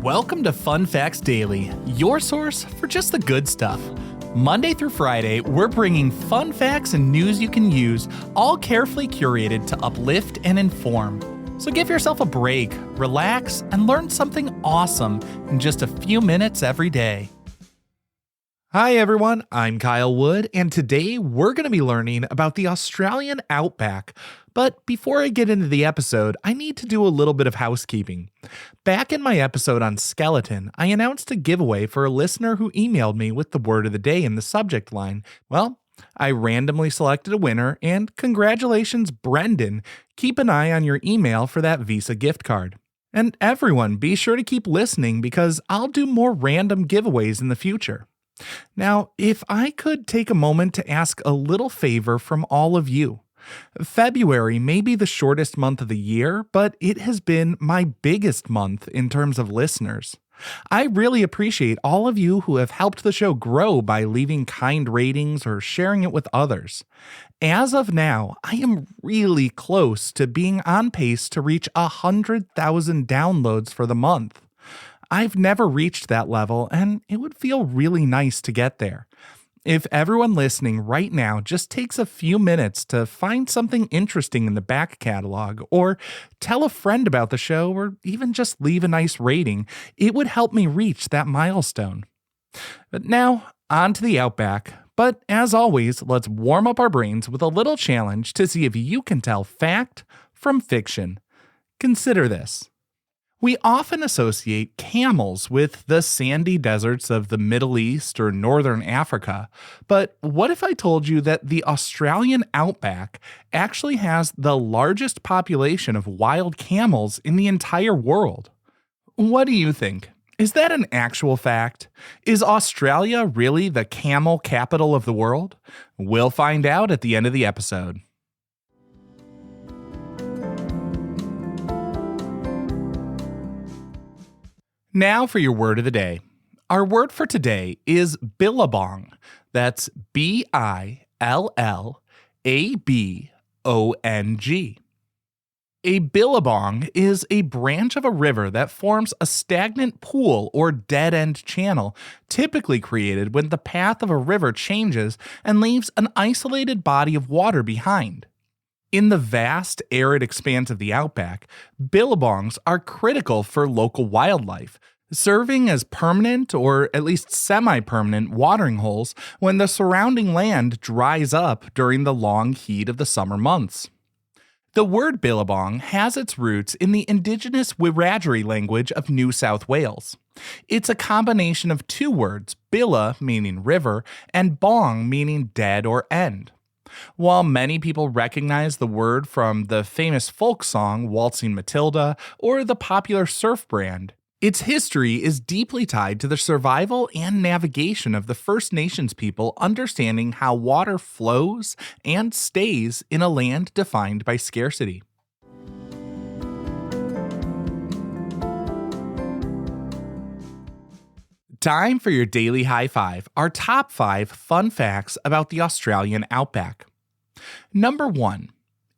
Welcome to Fun Facts Daily, your source for just the good stuff. Monday through Friday, we're bringing fun facts and news you can use, all carefully curated to uplift and inform. So give yourself a break, relax, and learn something awesome in just a few minutes every day. Hi everyone, I'm Kyle Wood, and today we're going to be learning about the Australian Outback. But before I get into the episode, I need to do a little bit of housekeeping. Back in my episode on skeleton, I announced a giveaway for a listener who emailed me with the word of the day in the subject line. Well, I randomly selected a winner, and congratulations, Brendan. Keep an eye on your email for that Visa gift card. And everyone, be sure to keep listening because I'll do more random giveaways in the future. Now, if I could take a moment to ask a little favor from all of you. February may be the shortest month of the year, but it has been my biggest month in terms of listeners. I really appreciate all of you who have helped the show grow by leaving kind ratings or sharing it with others. As of now, I am really close to being on pace to reach 100,000 downloads for the month. I've never reached that level, and it would feel really nice to get there. If everyone listening right now just takes a few minutes to find something interesting in the back catalog, or tell a friend about the show, or even just leave a nice rating, it would help me reach that milestone. But now, on to the Outback. But as always, let's warm up our brains with a little challenge to see if you can tell fact from fiction. Consider this. We often associate camels with the sandy deserts of the Middle East or Northern Africa, but what if I told you that the Australian Outback actually has the largest population of wild camels in the entire world? What do you think? Is that an actual fact? Is Australia really the camel capital of the world? We'll find out at the end of the episode. Now for your word of the day. Our word for today is billabong. That's B-I-L-L-A-B-O-N-G. A billabong is a branch of a river that forms a stagnant pool or dead-end channel, typically created when the path of a river changes and leaves an isolated body of water behind. In the vast, arid expanse of the outback, billabongs are critical for local wildlife, serving as permanent or at least semi-permanent watering holes when the surrounding land dries up during the long heat of the summer months. The word billabong has its roots in the indigenous Wiradjuri language of New South Wales. It's a combination of two words, billa meaning river and bong meaning dead or end. While many people recognize the word from the famous folk song Waltzing Matilda or the popular surf brand, its history is deeply tied to the survival and navigation of the First Nations people understanding how water flows and stays in a land defined by scarcity. Time for your daily high five, our top 5 fun facts about the Australian Outback. Number 1.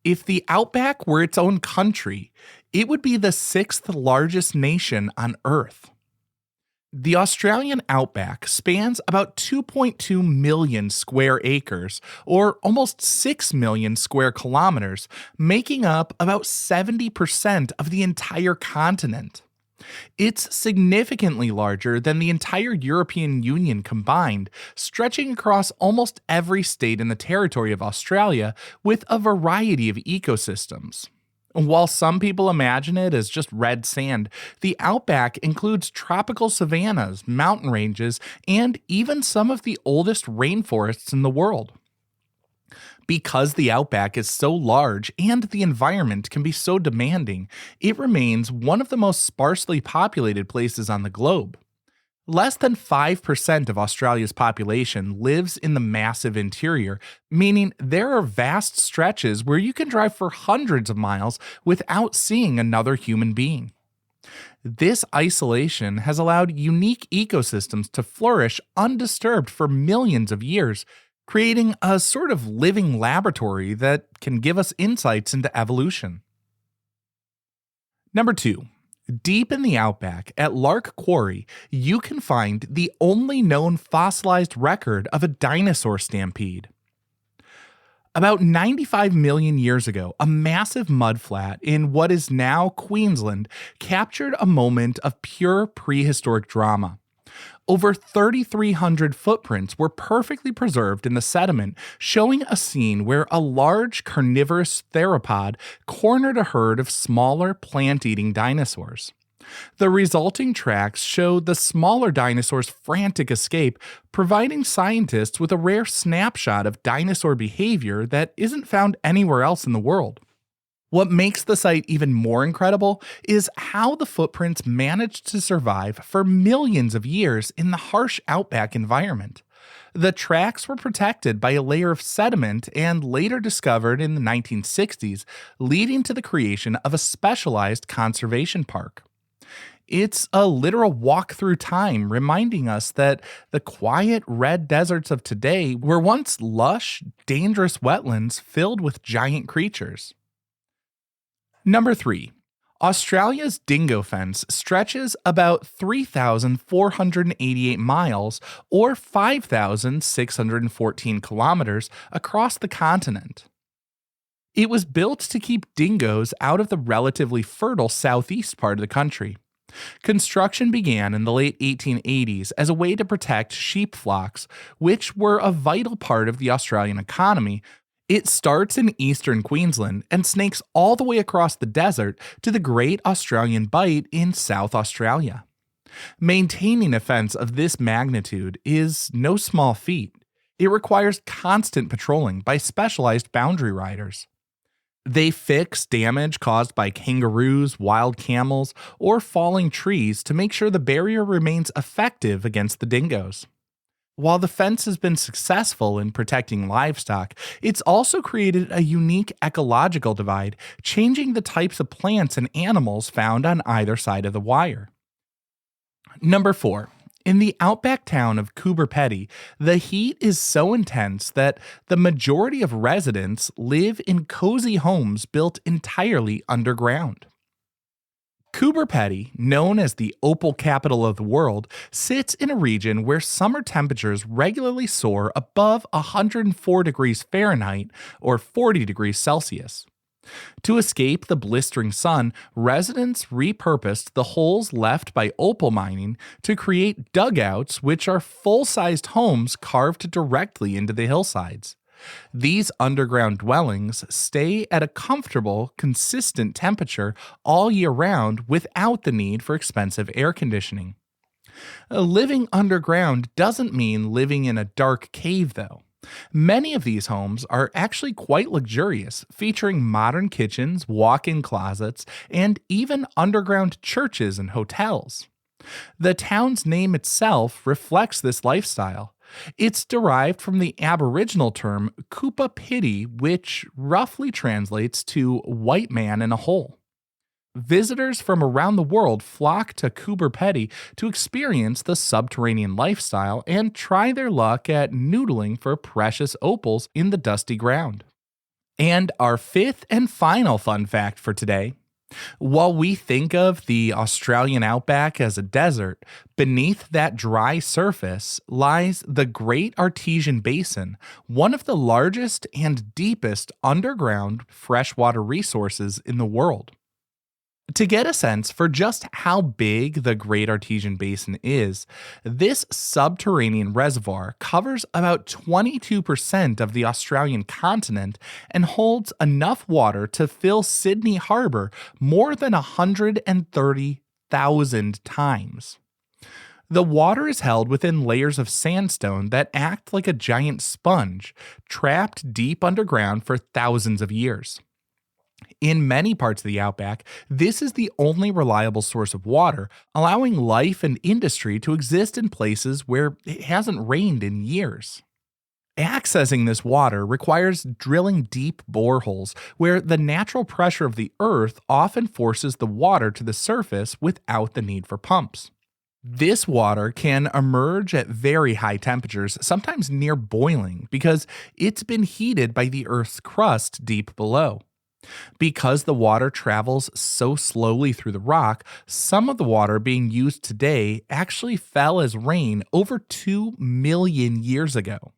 If the Outback were its own country, it would be the 6th largest nation on Earth. The Australian Outback spans about 2.2 million square acres, or almost 6 million square kilometers, making up about 70% of the entire continent. It's significantly larger than the entire European Union combined, stretching across almost every state in the territory of Australia with a variety of ecosystems. While some people imagine it as just red sand, the outback includes tropical savannas, mountain ranges, and even some of the oldest rainforests in the world. Because the outback is so large and the environment can be so demanding, it remains one of the most sparsely populated places on the globe. Less than 5% of Australia's population lives in the massive interior, meaning there are vast stretches where you can drive for hundreds of miles without seeing another human being. This isolation has allowed unique ecosystems to flourish undisturbed for millions of years, creating a sort of living laboratory that can give us insights into evolution. Number 2. Deep in the outback at Lark Quarry, you can find the only known fossilized record of a dinosaur stampede. About 95 million years ago, a massive mudflat in what is now Queensland captured a moment of pure prehistoric drama. Over 3,300 footprints were perfectly preserved in the sediment, showing a scene where a large carnivorous theropod cornered a herd of smaller plant-eating dinosaurs. The resulting tracks show the smaller dinosaurs' frantic escape, providing scientists with a rare snapshot of dinosaur behavior that isn't found anywhere else in the world. What makes the site even more incredible is how the footprints managed to survive for millions of years in the harsh outback environment. The tracks were protected by a layer of sediment and later discovered in the 1960s, leading to the creation of a specialized conservation park. It's a literal walk through time, reminding us that the quiet red deserts of today were once lush, dangerous wetlands filled with giant creatures. Number 3. Australia's dingo fence stretches about 3,488 miles or 5,614 kilometers across the continent. It was built to keep dingoes out of the relatively fertile southeast part of the country. Construction began in the late 1880s as a way to protect sheep flocks, which were a vital part of the Australian economy. It starts in eastern Queensland and snakes all the way across the desert to the Great Artesian Basin in South Australia. Maintaining a fence of this magnitude is no small feat. It requires constant patrolling by specialized boundary riders. They fix damage caused by kangaroos, wild camels, or falling trees to make sure the barrier remains effective against the dingoes. While the fence has been successful in protecting livestock, it's also created a unique ecological divide, changing the types of plants and animals found on either side of the wire. Number 4. In the outback town of Coober Pedy, the heat is so intense that the majority of residents live in cozy homes built entirely underground. Coober Pedy, known as the opal capital of the world, sits in a region where summer temperatures regularly soar above 104 degrees Fahrenheit or 40 degrees Celsius. To escape the blistering sun, residents repurposed the holes left by opal mining to create dugouts, which are full-sized homes carved directly into the hillsides. These underground dwellings stay at a comfortable, consistent temperature all year round without the need for expensive air conditioning. Living underground doesn't mean living in a dark cave, though. Many of these homes are actually quite luxurious, featuring modern kitchens, walk-in closets, and even underground churches and hotels. The town's name itself reflects this lifestyle. It's derived from the Aboriginal term Cooper Pedy, which roughly translates to white man in a hole. Visitors from around the world flock to Coober Pedy to experience the subterranean lifestyle and try their luck at noodling for precious opals in the dusty ground. And our fifth and final fun fact for today. While we think of the Australian outback as a desert, beneath that dry surface lies the Great Artesian Basin, one of the largest and deepest underground freshwater resources in the world. To get a sense for just how big the Great Artesian Basin is, this subterranean reservoir covers about 22% of the Australian continent and holds enough water to fill Sydney Harbour more than 130,000 times. The water is held within layers of sandstone that act like a giant sponge, trapped deep underground for thousands of years. In many parts of the outback, this is the only reliable source of water, allowing life and industry to exist in places where it hasn't rained in years. Accessing this water requires drilling deep boreholes where the natural pressure of the earth often forces the water to the surface without the need for pumps. This water can emerge at very high temperatures, sometimes near boiling, because it's been heated by the Earth's crust deep below. Because the water travels so slowly through the rock, some of the water being used today actually fell as rain over 2 million years ago.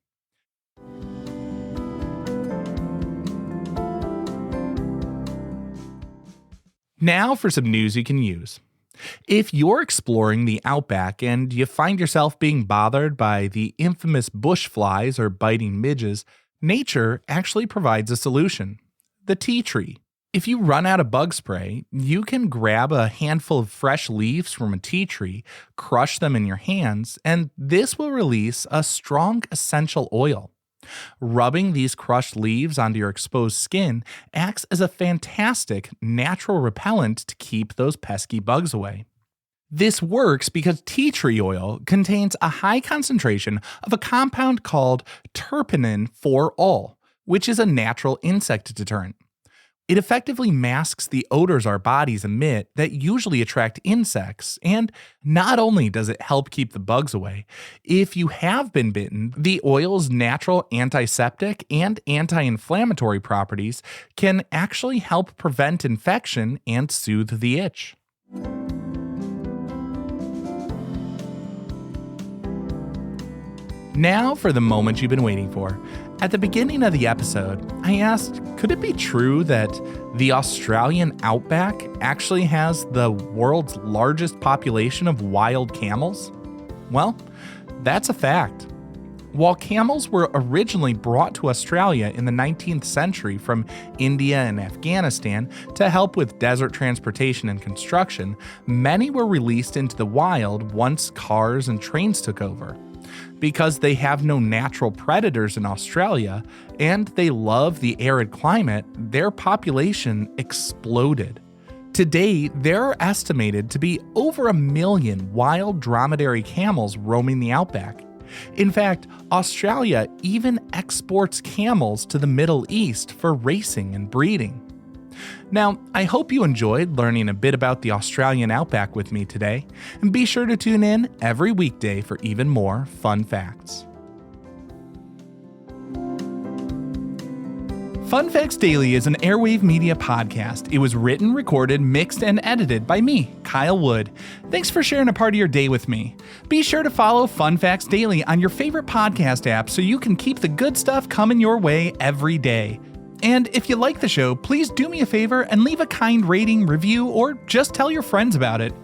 Now for some news you can use. If you're exploring the outback and you find yourself being bothered by the infamous bush flies or biting midges, nature actually provides a solution: the tea tree. If you run out of bug spray, you can grab a handful of fresh leaves from a tea tree, crush them in your hands, and this will release a strong essential oil. Rubbing these crushed leaves onto your exposed skin acts as a fantastic natural repellent to keep those pesky bugs away. This works because tea tree oil contains a high concentration of a compound called terpenin 4-ol, which is a natural insect deterrent. It effectively masks the odors our bodies emit that usually attract insects, and not only does it help keep the bugs away, if you have been bitten, the oil's natural antiseptic and anti-inflammatory properties can actually help prevent infection and soothe the itch. Now for the moment you've been waiting for. At the beginning of the episode, I asked, could it be true that the Australian Outback actually has the world's largest population of wild camels? Well, that's a fact. While camels were originally brought to Australia in the 19th century from India and Afghanistan to help with desert transportation and construction, many were released into the wild once cars and trains took over. Because they have no natural predators in Australia and they love the arid climate, their population exploded. Today, there are estimated to be over 1 million wild dromedary camels roaming the outback. In fact, Australia even exports camels to the Middle East for racing and breeding. Now, I hope you enjoyed learning a bit about the Australian Outback with me today, and be sure to tune in every weekday for even more fun facts. Fun Facts Daily is an Airwave Media podcast. It was written, recorded, mixed, and edited by me, Kyle Wood. Thanks for sharing a part of your day with me. Be sure to follow Fun Facts Daily on your favorite podcast app so you can keep the good stuff coming your way every day. And if you like the show, please do me a favor and leave a kind rating, review, or just tell your friends about it.